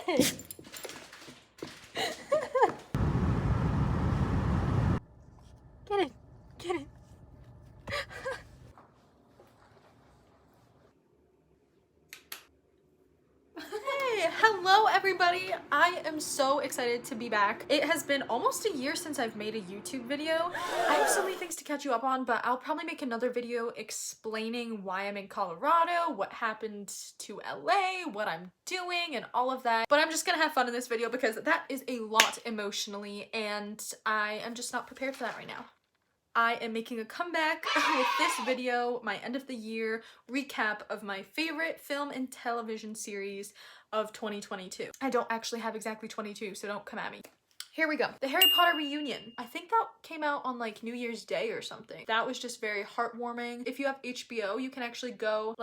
it. Get it. Get it. Hey, hello everybody. I am so excited to be back. It has been almost a year since I've made a YouTube video. I have so many things to catch you up on, but I'll probably make another video explaining why I'm in Colorado, what happened to LA, what I'm doing, and all of that. But I'm just gonna have fun in this video because that is a lot emotionally, and I am just not prepared for that right now. I am making a comeback with this video, my end of the year recap of my favorite film and television series of 2022. I don't actually have exactly 22, so don't come at me. Here we go. The Harry Potter reunion. I think that came out on like New Year's Day or something. That was just very heartwarming. If you have HBO, you can actually go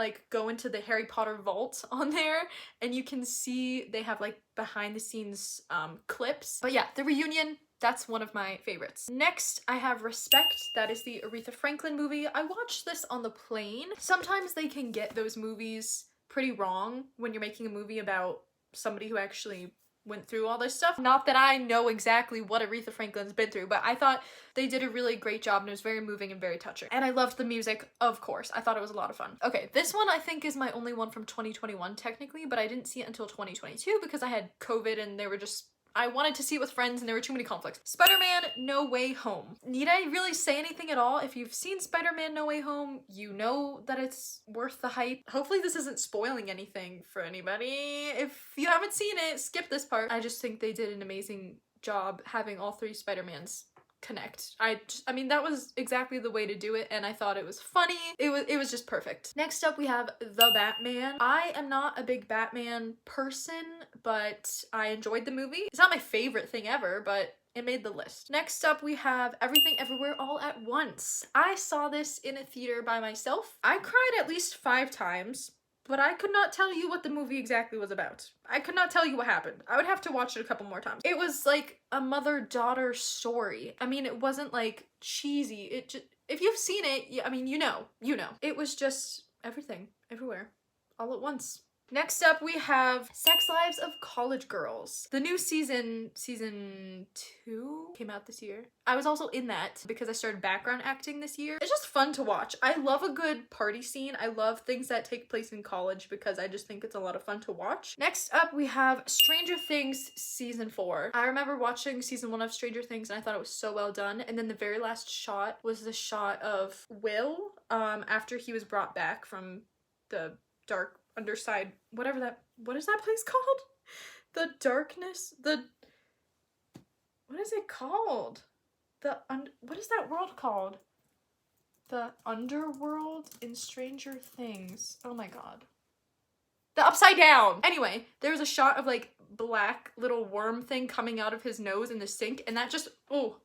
into the Harry Potter vault on there and you can see they have like behind the scenes clips. But yeah, the reunion, that's one of my favorites. Next, I have Respect. That is the Aretha Franklin movie. I watched this on the plane. Sometimes they can get those movies pretty wrong when you're making a movie about somebody who actually went through all this stuff. Not that I know exactly what Aretha Franklin's been through, but I thought they did a really great job and it was very moving and very touching. And I loved the music, of course. I thought it was a lot of fun. Okay, this one I think is my only one from 2021 technically, but I didn't see it until 2022 because I had COVID and they were just I wanted to see it with friends and there were too many conflicts. Spider-Man No Way Home. Need I really say anything at all? If you've seen Spider-Man No Way Home, you know that it's worth the hype. Hopefully this isn't spoiling anything for anybody. If you haven't seen it, skip this part. I just think they did an amazing job having all three Spider-Mans connect. I mean, that was exactly the way to do it and I thought it was funny. It was just perfect. Next up we have The Batman. I am not a big Batman person, but I enjoyed the movie. It's not my favorite thing ever, but it made the list. Next up we have Everything Everywhere All at Once. I saw this in a theater by myself. I cried at least 5 times. But I could not tell you what the movie exactly was about. I could not tell you what happened. I would have to watch it a couple more times. It was like a mother-daughter story. I mean, it wasn't like cheesy. It just, if you've seen it, I mean, you know. It was just everything, everywhere, all at once. Next up, we have Sex Lives of College Girls. The new season 2, came out this year. I was also in that because I started background acting this year. It's just fun to watch. I love a good party scene. I love things that take place in college because I just think it's a lot of fun to watch. Next up, we have Stranger Things season 4. I remember watching season 1 of Stranger Things and I thought it was so well done. And then the very last shot was the shot of Will after he was brought back from the dark underside, what is that place called? The darkness, what is it called? What is that world called? The underworld in Stranger Things. Oh my god. The Upside Down! Anyway, there's a shot of like black little worm thing coming out of his nose in the sink and that just,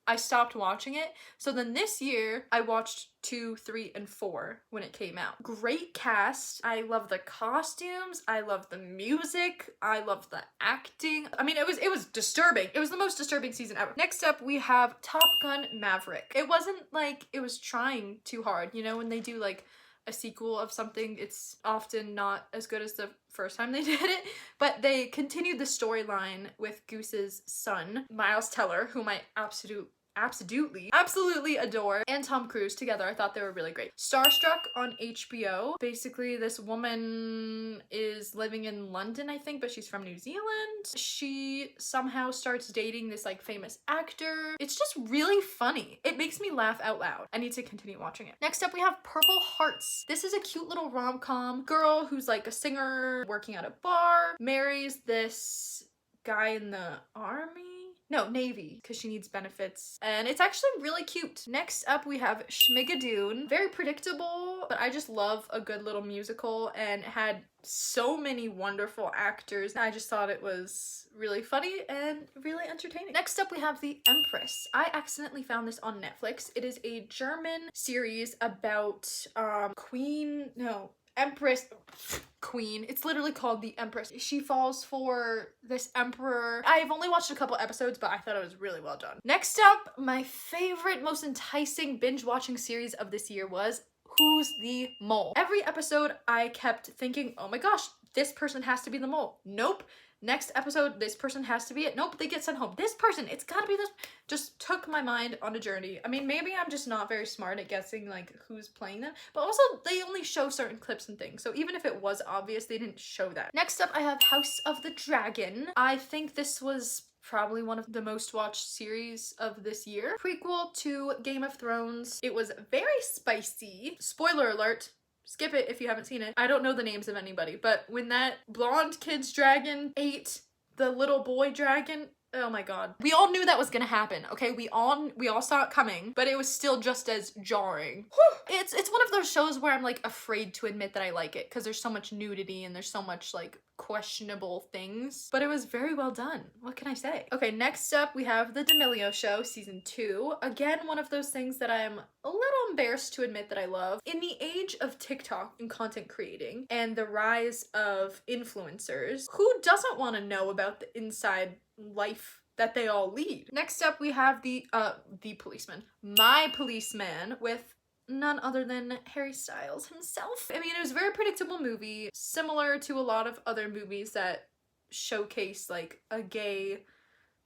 I stopped watching it. So then this year I watched 2, 3, and 4 when it came out. Great cast. I love the costumes. I love the music. I love the acting. I mean, it was disturbing. It was the most disturbing season ever. Next up, we have Top Gun Maverick. It wasn't like it was trying too hard. You know, when they do like a sequel of something, it's often not as good as the first time they did it, but they continued the storyline with Goose's son, Miles Teller, whom I absolutely adore, and Tom Cruise together. I thought they were really great. Starstruck on HBO. Basically, this woman is living in London, I think, but she's from New Zealand. She somehow starts dating this like famous actor. It's just really funny. It makes me laugh out loud. I need to continue watching it. Next up, we have Purple Hearts. This is a cute little rom-com. Girl who's like a singer working at a bar, marries this guy in the army? No, Navy, because she needs benefits. And it's actually really cute. Next up, we have Schmigadoon. Very predictable, but I just love a good little musical and it had so many wonderful actors. I just thought it was really funny and really entertaining. Next up, we have The Empress. I accidentally found this on Netflix. It is a German series about Empress Queen. It's literally called The Empress. She falls for this emperor. I've only watched a couple episodes, but I thought it was really well done. Next up, my favorite, most enticing binge watching series of this year was Who's the Mole? Every episode I kept thinking, oh my gosh, this person has to be the mole. Nope. Next episode, this person has to be it. Nope, they get sent home. This person, it's gotta be this. Just took my mind on a journey. I mean, maybe I'm just not very smart at guessing like who's playing them, but also they only show certain clips and things. So even if it was obvious, they didn't show that. Next up, I have House of the Dragon. I think this was probably one of the most watched series of this year. Prequel to Game of Thrones. It was very spicy. Spoiler alert. Skip it if you haven't seen it. I don't know the names of anybody, but when that blonde kid's dragon ate the little boy dragon, oh my god. We all knew that was gonna happen, okay? We all saw it coming, but it was still just as jarring. Whew. It's one of those shows where I'm like afraid to admit that I like it because there's so much nudity and there's so much like questionable things, but it was very well done. What can I say? Okay, next up we have The D'Amelio Show season 2. Again, one of those things that I'm a little embarrassed to admit that I love. In the age of TikTok and content creating and the rise of influencers, who doesn't want to know about the inside life that they all lead? Next up we have the policeman, My Policeman, with none other than Harry Styles himself. I mean, it was a very predictable movie, similar to a lot of other movies that showcase like a gay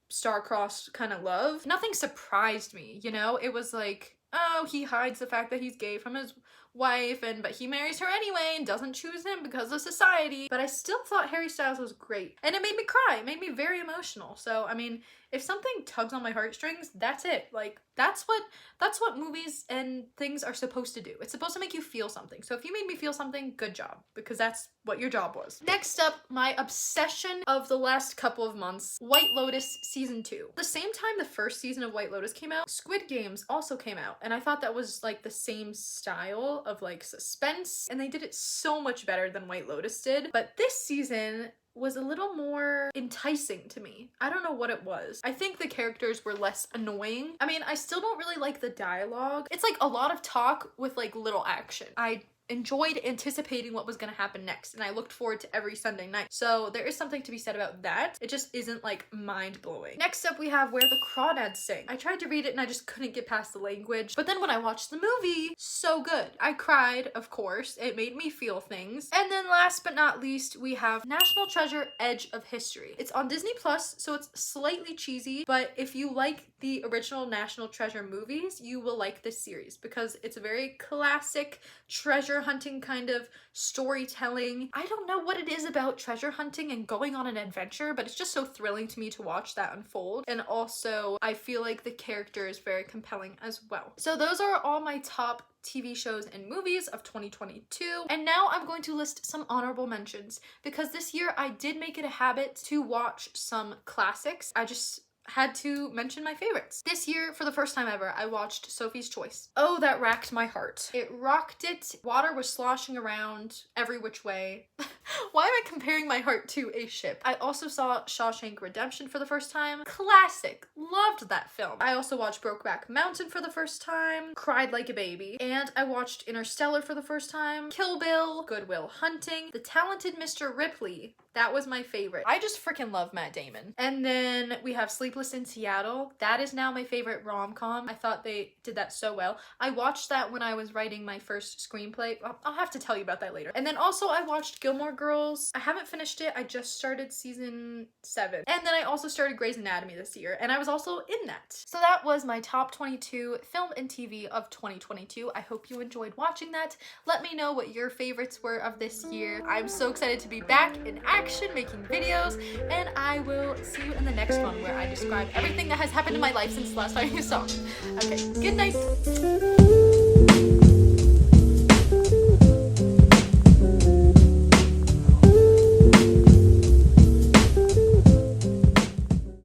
star-crossed kind of love. Nothing surprised me, you know? It was like, oh, he hides the fact that he's gay from his wife, but he marries her anyway and doesn't choose him because of society. But I still thought Harry Styles was great. And it made me cry. It made me very emotional. So, I mean, if something tugs on my heartstrings, that's it. Like, that's what movies and things are supposed to do. It's supposed to make you feel something. So if you made me feel something, good job, because that's what your job was. Next up, my obsession of the last couple of months, White Lotus season 2. The same time the first season of White Lotus came out, Squid Games also came out, and I thought that was like the same style of like suspense, and they did it so much better than White Lotus did. But this season was a little more enticing to me. I don't know what it was. I think the characters were less annoying. I mean, I still don't really like the dialogue. It's like a lot of talk with like little action. I enjoyed anticipating what was gonna happen next, and I looked forward to every Sunday night. So there is something to be said about that. It just isn't like mind-blowing. Next up we have Where the Crawdads Sing. I tried to read it and I just couldn't get past the language, but then when I watched the movie, so good. I cried, of course. It made me feel things. And then last but not least, we have National Treasure: Edge of History. It's on Disney Plus, so it's slightly cheesy, but if you like the original National Treasure movies, you will like this series because it's a very classic treasure hunting kind of storytelling. I don't know what it is about treasure hunting and going on an adventure, but it's just so thrilling to me to watch that unfold. And also, I feel like the character is very compelling as well. So those are all my top TV shows and movies of 2022. And now I'm going to list some honorable mentions because this year I did make it a habit to watch some classics. I just had to mention my favorites. This year, for the first time ever, I watched Sophie's Choice. Oh, that racked my heart. It rocked it. Water was sloshing around every which way. Why am I comparing my heart to a ship? I also saw Shawshank Redemption for the first time. Classic. Loved that film. I also watched Brokeback Mountain for the first time. Cried like a baby. And I watched Interstellar for the first time. Kill Bill. Good Will Hunting. The Talented Mr. Ripley. That was my favorite. I just freaking love Matt Damon. And then we have Sleepless in Seattle. That is now my favorite rom-com. I thought they did that so well. I watched that when I was writing my first screenplay. I'll have to tell you about that later. And then also I watched Gilmore Girls. I haven't finished it. I just started season 7. And then I also started Grey's Anatomy this year, and I was also in that. So that was my top 22 film and TV of 2022. I hope you enjoyed watching that. Let me know what your favorites were of this year. I'm so excited to be back in action making videos, and I will see you in the next one where I describe everything that has happened in my life since the last time you saw me. Okay, good night.